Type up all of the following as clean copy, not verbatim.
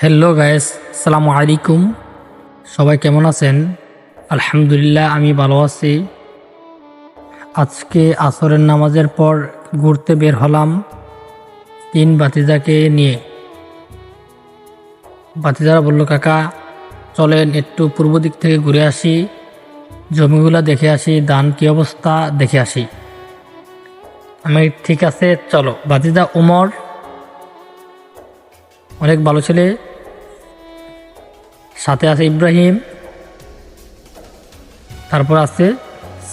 Hello guys, আসসালামু আলাইকুম। সবাই কেমন আছেন? আলহামদুলিল্লাহ, আমি ভালো আছি। আজকে আসরের নামাজের পর ঘুরতে বের হলাম তিন ভাতিজাকে নিয়ে। ভাতিজারা বলল, কাকা চলেন একটু পূর্ব দিক থেকে ঘুরে আসি, জমিগুলা দেখে আসি, ধান কি অবস্থা দেখে আসি। আমি ঠিক আছে চলো। ভাতিজা উমর অনেক ভালো ছেলে, সাথে আছে ইব্রাহিম, তারপর আছে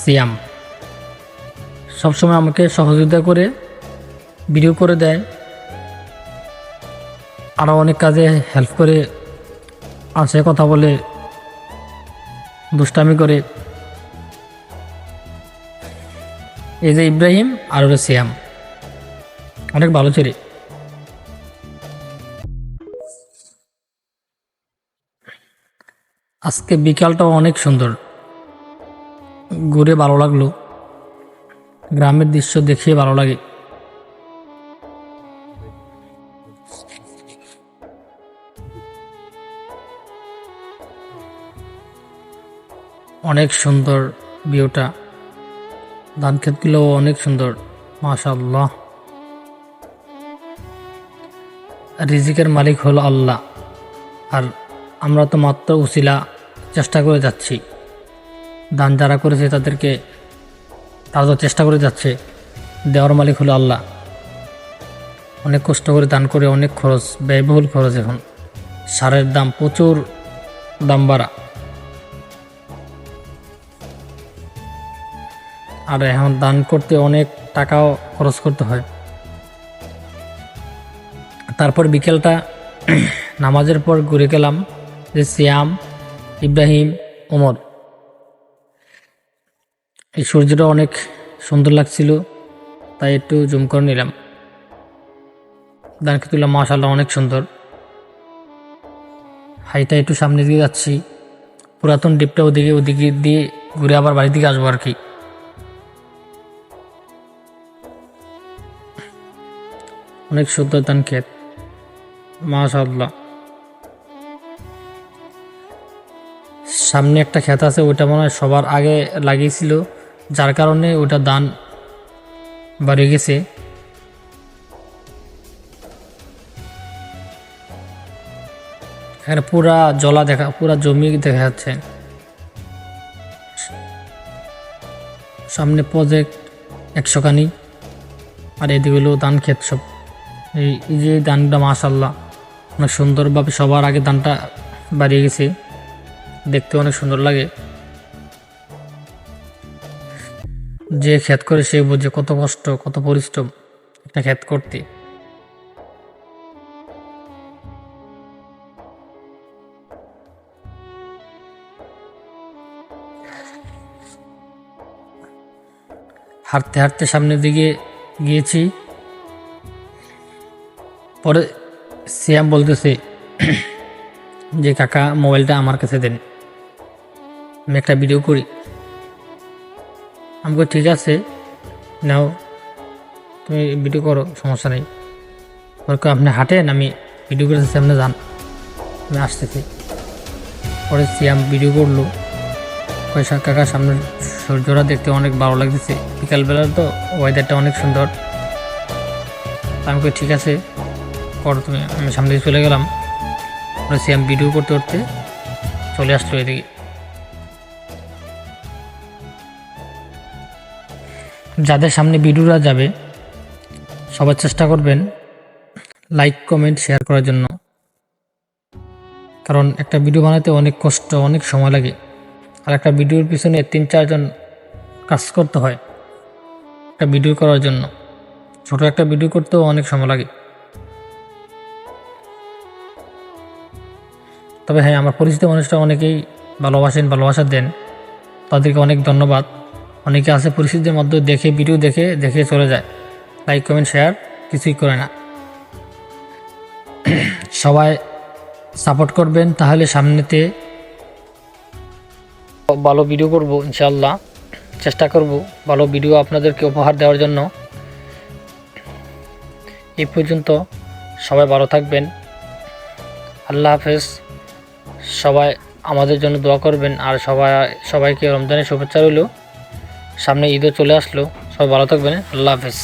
সিয়াম। সবসময় আমাকে সহযোগিতা করে ভিডিও করে দেয়, আরও অনেক কাজে হেল্প করে, আসে কথা বলে, দুষ্টামি করে। এই যে ইব্রাহিম আর ওর সিয়াম, অনেক ভালো ছেলে। আজকে বিকালটাও অনেক সুন্দর, ঘুরে ভালো লাগলো, গ্রামের দৃশ্য দেখে ভালো লাগে। অনেক সুন্দর ভিউটা, ধান ক্ষেতগুলো অনেক সুন্দর, মাশাআল্লাহ। রিজিকের মালিক হলো আল্লাহ, আর আমরা তো মাত্র উসিলা চেষ্টা করে যাচ্ছি। দান যারা করেছে তাদেরকে, তারা তো চেষ্টা করে যাচ্ছে, দেওয়ার মালিক হলো আল্লাহ। অনেক কষ্ট করে দান করে, অনেক খরচ, ব্যয়বহুল খরচ। এখন সারের দাম প্রচুর, দাম বাড়া, আর এখন দান করতে অনেক টাকাও খরচ করতে হয়। তারপর বিকেলটা নামাজের পর ঘুরে গেলাম যে সিয়াম, ইব্রাহিম, ওমর। এই সূর্যটা অনেক সুন্দর লাগছিল, তাই একটু জুম করে নিলাম। দানকে তুললাম, মাশাআল্লাহ অনেক সুন্দর। হাইটা একটু সামনে দিয়ে যাচ্ছি, পুরাতন ডিপটা ওদিকে দিয়ে ঘুরে আবার বাড়ির দিকে আসবো আর কি। অনেক সুন্দর ধান ক্ষেত, মাশাআল্লাহ। সামনে একটা ক্ষেত আছে, ওইটা মনে হয় সবার আগে লাগিয়েছিল, যার কারণে ওটা ধান বাড়ে গেছে। এখানে পুরা জলা দেখা, পুরা জমি দেখা যাচ্ছে। সামনে প্রজেক্ট 100 খানি, আর এদিকে হলো ধান ক্ষেত সব। এই যে ধানটা মাশাআল্লাহ অনেক সুন্দরভাবে সবার আগে ধানটা বাড়িয়ে গেছে, দেখতে অনেক সুন্দর লাগে। যে ক্ষেত করে সে বোঝে কত কষ্ট, কত পরিশ্রম একটা ক্ষেত করতে। হাঁটতে হাঁটতে সামনের দিকে গিয়েছি। পরে সিয়াম বলতেছে যে, কাকা মোবাইলটা আমার কাছে দেন, আমি একটা ভিডিও করি। আমাকে ঠিক আছে নাও, তুমি ভিডিও করো, সমস্যা নেই। পরে আপনি হাঁটেন, আমি ভিডিও করতেছি, আপনি যান, আমি আসতেছি। পরে সিয়াম ভিডিও করলো, কাকা সামনের সূর্যটা দেখতে অনেক ভালো লাগতেছে, বিকালবেলা তো ওয়েদারটা অনেক সুন্দর। আমি কই ঠিক আছে করো তুমি, আমি সামনে দিয়ে চলে গেলাম। পরে সিয়াম ভিডিও করতে করতে চলে আসলো এদিকে। যাদের সামনে ভিডিওটা যাবে সবার চেষ্টা করবেন লাইক, কমেন্ট, শেয়ার করার জন্য, কারণ একটা ভিডিও বানাতে অনেক কষ্ট, অনেক সময় লাগে। আর একটা ভিডিওর পিছনে 3-4 জন কাজ করতে হয় একটা ভিডিও করার জন্য। ছোট একটা ভিডিও করতেও অনেক সময় লাগে। তবে হ্যাঁ, আমার পরিচিত মানুষরা অনেকেই ভালোবাসেন, ভালোবাসা দেন, তাদেরকে অনেক ধন্যবাদ। অনেকে আছে পরিস্থিতির মধ্যে দেখে, ভিডিও দেখে দেখে চলে যায়, লাইক, কমেন্ট, শেয়ার কিছুই করে না। সবাই সাপোর্ট করবেন, তাহলে সামনেতে ভালো ভিডিও করব ইনশাআল্লাহ। চেষ্টা করব ভালো ভিডিও আপনাদেরকে উপহার দেওয়ার জন্য। এই পর্যন্ত সবাই ভালো থাকবেন। আল্লাহ হাফেজ। সবাই আমাদের জন্য দোয়া করবেন, আর সবাইকে রমজানের শুভেচ্ছা রইল। সামনে ঈদও চলে আসলো, সবাই ভালো থাকবেন। আল্লাহ হাফেজ।